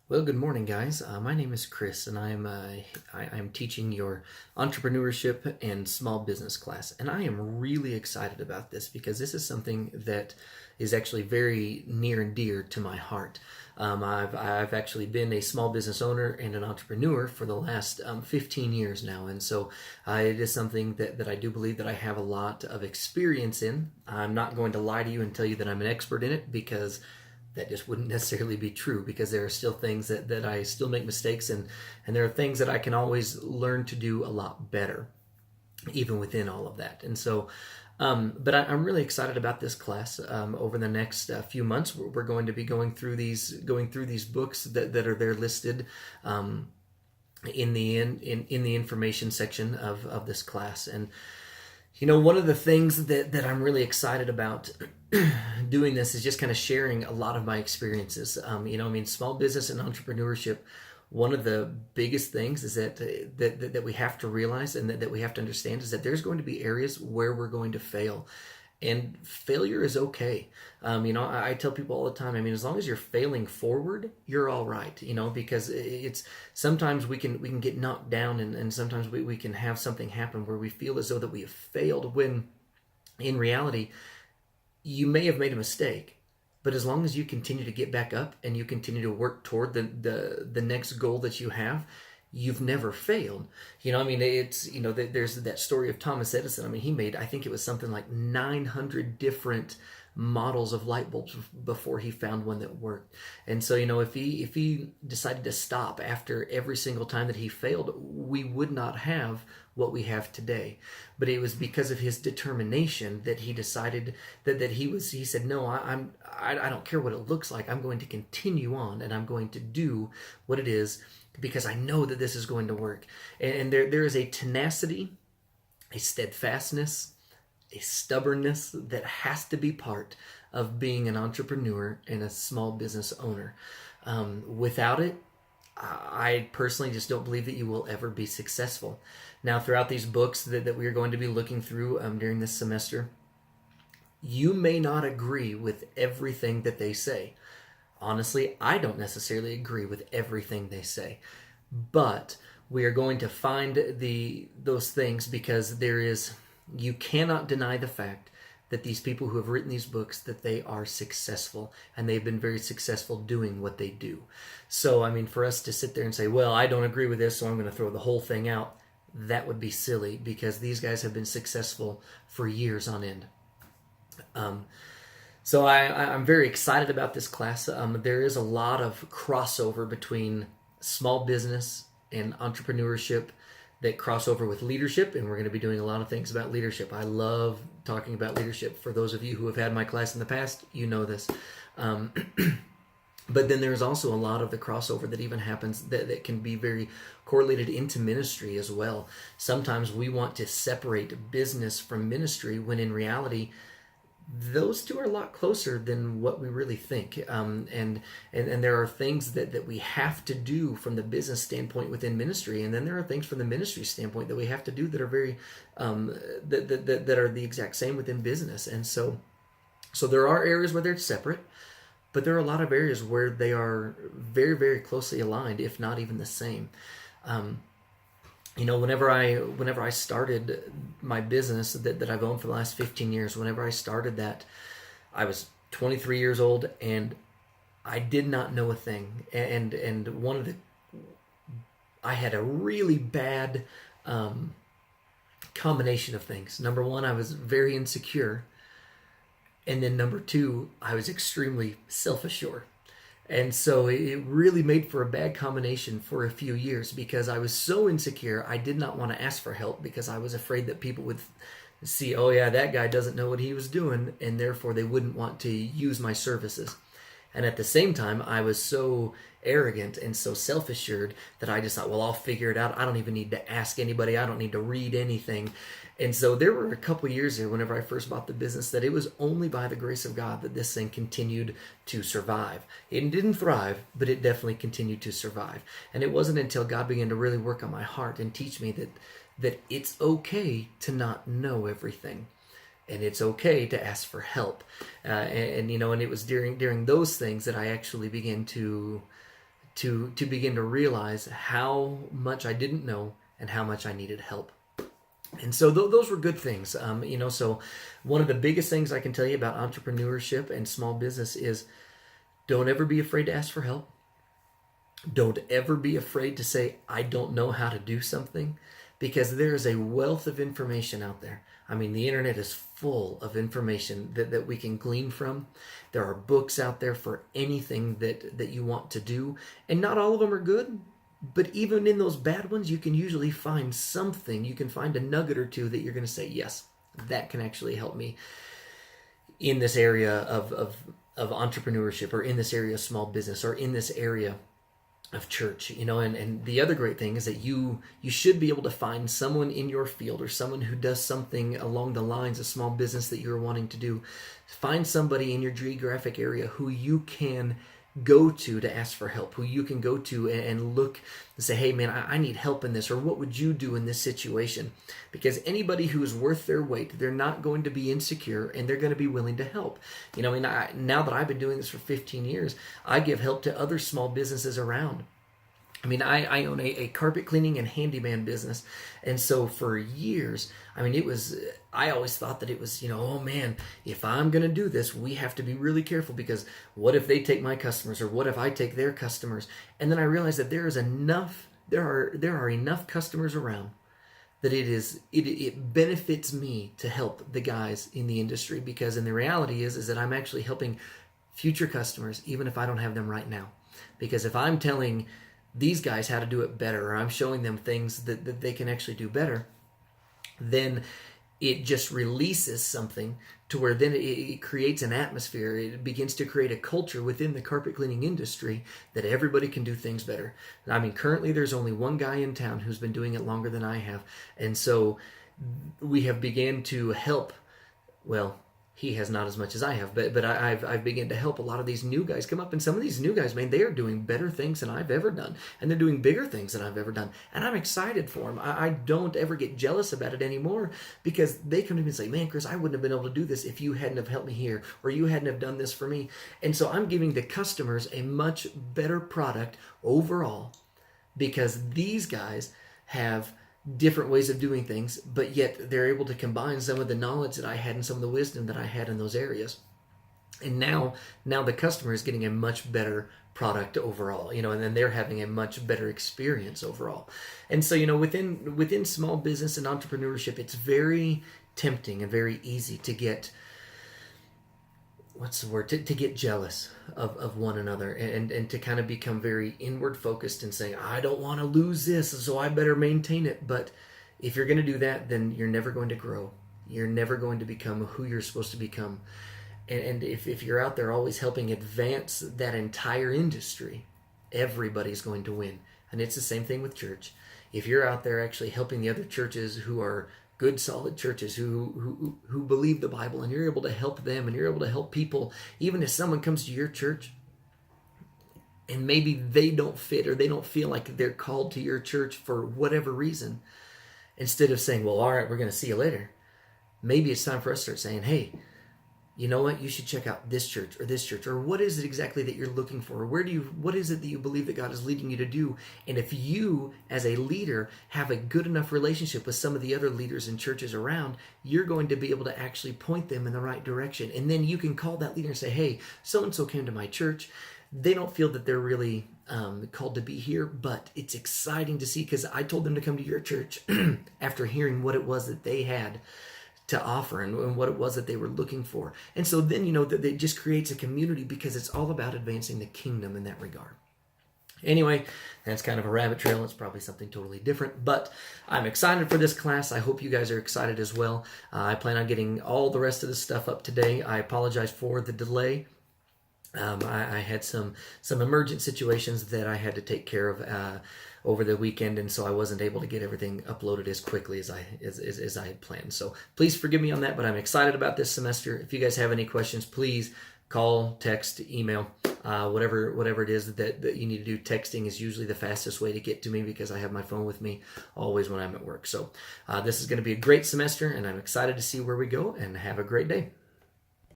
Well, good morning, guys. My name is Chris, and I'm teaching your entrepreneurship and small business class. And I am really excited about this because this is something that is actually very near and dear to my heart. I've actually been a small business owner and an entrepreneur for the last 15 years now, and so it is something that I do believe that I have a lot of experience in. I'm not going to lie to you and tell you that I'm an expert in it because that just wouldn't necessarily be true, because there are still things that I still make mistakes in, and there are things that I can always learn to do a lot better, even within all of that. And so, but I'm really excited about this class. Over the next few months, we're going to be going through these books that are there listed in the information section of this class. And one of the things that I'm really excited about doing this is just kind of sharing a lot of my experiences. Small business and entrepreneurship, one of the biggest things is that we have to realize, and that we have to understand, is that there's going to be areas where we're going to fail. And failure is okay. I tell people all the time, as long as you're failing forward, you're all right, because it's sometimes we can get knocked down, and sometimes we can have something happen where we feel as though that we have failed, when in reality, you may have made a mistake. But as long as you continue to get back up and you continue to work toward the next goal that you have, you've never failed. There's that story of Thomas Edison. He made, I think it was something like 900 different models of light bulbs before he found one that worked. And so, if he decided to stop after every single time that he failed, we would not have what we have today. But it was because of his determination that he decided he said, no, I don't care what it looks like. I'm going to continue on, and I'm going to do what it is, because I know that this is going to work. And there is a tenacity, a steadfastness, a stubbornness that has to be part of being an entrepreneur and a small business owner. Without it, I personally just don't believe that you will ever be successful. Now, throughout these books that we are going to be looking through during this semester, you may not agree with everything that they say. Honestly, I don't necessarily agree with everything they say, but we are going to find those things, because you cannot deny the fact that these people who have written these books, that they are successful, and they've been very successful doing what they do. So, for us to sit there and say, well, I don't agree with this, so I'm going to throw the whole thing out, that would be silly, because these guys have been successful for years on end. So I'm very excited about this class. There is a lot of crossover between small business and entrepreneurship, that cross over with leadership, and we're going to be doing a lot of things about leadership. I love talking about leadership. For those of you who have had my class in the past, you know this. But then there's also a lot of the crossover that even happens that can be very correlated into ministry as well. Sometimes we want to separate business from ministry, when in reality, those two are a lot closer than what we really think. And there are things that we have to do from the business standpoint within ministry, and then there are things from the ministry standpoint that we have to do that are very that are the exact same within business. And so there are areas where they're separate, but there are a lot of areas where they are very, very closely aligned, if not even the same. Whenever I started my business that I've owned for the last 15 years, whenever I started that, I was 23 years old, and I did not know a thing. And I had a really bad combination of things. Number one, I was very insecure. And then number two, I was extremely self-assured. And so it really made for a bad combination for a few years, because I was so insecure. I did not want to ask for help, because I was afraid that people would see, oh yeah, that guy doesn't know what he was doing, and therefore they wouldn't want to use my services. And at the same time, I was so arrogant and so self-assured that I just thought, well, I'll figure it out. I don't even need to ask anybody. I don't need to read anything. And so there were a couple years there, whenever I first bought the business, that it was only by the grace of God that this thing continued to survive. It didn't thrive, but it definitely continued to survive. And it wasn't until God began to really work on my heart and teach me that it's okay to not know everything. And it's okay to ask for help. And it was during those things that I actually began to to begin to realize how much I didn't know and how much I needed help. And so those were good things. So one of the biggest things I can tell you about entrepreneurship and small business is don't ever be afraid to ask for help. Don't ever be afraid to say, I don't know how to do something, because there is a wealth of information out there. I mean, the internet is full of information that we can glean from. There are books out there for anything that you want to do, and not all of them are good. But even in those bad ones, you can usually find something. You can find a nugget or two that you're going to say, yes, that can actually help me in this area of entrepreneurship, or in this area of small business, or in this area of church. And the other great thing is that you should be able to find someone in your field, or someone who does something along the lines of small business that you're wanting to do. Find somebody in your geographic area who you can go to ask for help, who you can go to and look and say, hey man, I need help in this, or what would you do in this situation? Because anybody who is worth their weight, they're not going to be insecure, and they're going to be willing to help. Now that I've been doing this for 15 years, I give help to other small businesses around. I own a carpet cleaning and handyman business. And so for years, I always thought that it was, oh man, if I'm going to do this, we have to be really careful, because what if they take my customers, or what if I take their customers? And then I realized that there are enough customers around that it benefits me to help the guys in the industry, because in the reality is that I'm actually helping future customers, even if I don't have them right now. Because if I'm telling these guys how to do it better, or I'm showing them things that they can actually do better, then it just releases something to where then it creates an atmosphere. It begins to create a culture within the carpet cleaning industry that everybody can do things better. Currently there's only one guy in town who's been doing it longer than I have. And so we have began to help, well, he has not as much as I have, but I've begun to help a lot of these new guys come up, and some of these new guys, man, they are doing better things than I've ever done, and they're doing bigger things than I've ever done, and I'm excited for them. I don't ever get jealous about it anymore, because they come to me and say, man, Chris, I wouldn't have been able to do this if you hadn't have helped me here, or you hadn't have done this for me. And so I'm giving the customers a much better product overall, because these guys have different ways of doing things, but yet they're able to combine some of the knowledge that I had and some of the wisdom that I had in those areas. And now the customer is getting a much better product overall, and then they're having a much better experience overall. And so, within small business and entrepreneurship, it's very tempting and very easy to get, to get jealous of one another, and to kind of become very inward focused and saying, I don't want to lose this, so I better maintain it. But if you're going to do that, then you're never going to grow. You're never going to become who you're supposed to become. And if you're out there always helping advance that entire industry, everybody's going to win. And it's the same thing with church. If you're out there actually helping the other churches who are good, solid churches who believe the Bible, and you're able to help them, and you're able to help people, even if someone comes to your church and maybe they don't fit, or they don't feel like they're called to your church for whatever reason, instead of saying, well, all right, we're going to see you later, maybe it's time for us to start saying, hey, you know what, you should check out this church, or what is it exactly that you're looking for? What is it that you believe that God is leading you to do? And if you, as a leader, have a good enough relationship with some of the other leaders in churches around, you're going to be able to actually point them in the right direction. And then you can call that leader and say, hey, so-and-so came to my church. They don't feel that they're really called to be here, but it's exciting to see, because I told them to come to your church after hearing what it was that they had to offer and what it was that they were looking for. And so then, that it just creates a community, because it's all about advancing the kingdom in that regard. Anyway, that's kind of a rabbit trail. It's probably something totally different, but I'm excited for this class. I hope you guys are excited as well. I plan on getting all the rest of this stuff up today. I apologize for the delay. I had some emergent situations that I had to take care of over the weekend, and so I wasn't able to get everything uploaded as quickly as I had planned. So please forgive me on that, but I'm excited about this semester. If you guys have any questions, please call, text, email, whatever it is that you need to do. Texting is usually the fastest way to get to me, because I have my phone with me always when I'm at work. So this is going to be a great semester, and I'm excited to see where we go, and have a great day.